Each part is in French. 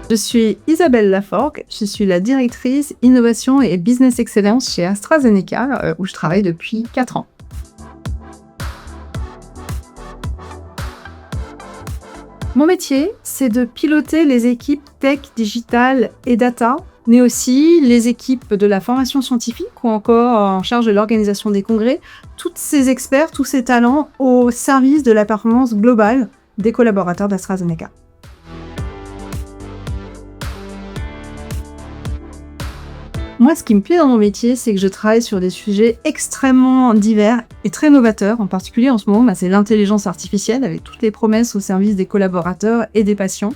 Je suis Isabelle Laforgue, je suis la directrice Innovation et Business Excellence chez AstraZeneca, où je travaille depuis 4 ans. Mon métier, c'est de piloter les équipes tech, digital et data, mais aussi les équipes de la formation scientifique ou encore en charge de l'organisation des congrès, tous ces experts, tous ces talents au service de la performance globale des collaborateurs d'AstraZeneca. Moi, ce qui me plaît dans mon métier, c'est que je travaille sur des sujets extrêmement divers et très novateurs. En particulier, en ce moment, c'est l'intelligence artificielle, avec toutes les promesses au service des collaborateurs et des patients.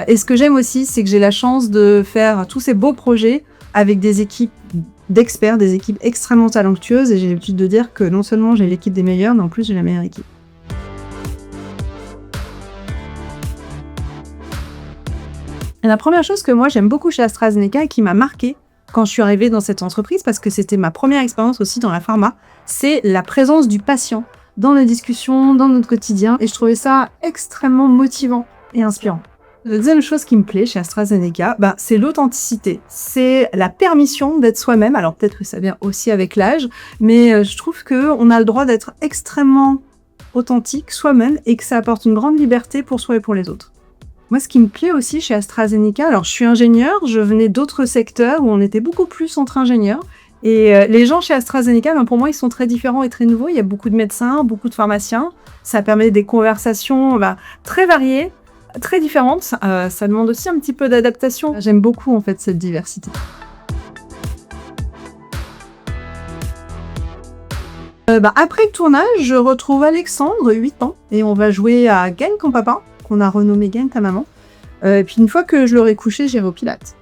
Et ce que j'aime aussi, c'est que j'ai la chance de faire tous ces beaux projets avec des équipes d'experts, des équipes extrêmement talentueuses. Et j'ai l'habitude de dire que non seulement j'ai l'équipe des meilleurs, mais en plus j'ai la meilleure équipe. Et la première chose que moi j'aime beaucoup chez AstraZeneca et qui m'a marquée quand je suis arrivée dans cette entreprise, parce que c'était ma première expérience aussi dans la pharma, c'est la présence du patient dans les discussions, dans notre quotidien. Et je trouvais ça extrêmement motivant et inspirant. La deuxième chose qui me plaît chez AstraZeneca, c'est l'authenticité. C'est la permission d'être soi-même. Alors peut-être que ça vient aussi avec l'âge, mais je trouve qu'on a le droit d'être extrêmement authentique, soi-même, et que ça apporte une grande liberté pour soi et pour les autres. Moi, ce qui me plaît aussi chez AstraZeneca, alors je suis ingénieure, je venais d'autres secteurs où on était beaucoup plus entre ingénieurs. Et les gens chez AstraZeneca, pour moi, ils sont très différents et très nouveaux. Il y a beaucoup de médecins, beaucoup de pharmaciens. Ça permet des conversations très variées, très différentes. Ça demande aussi un petit peu d'adaptation. J'aime beaucoup, en fait, cette diversité. Après le tournage, je retrouve Alexandre, 8 ans, et on va jouer à Gagne ton papa, qu'on a renommé Gagne ta maman. Puis une fois que je l'aurai couché, j'irai au Pilates.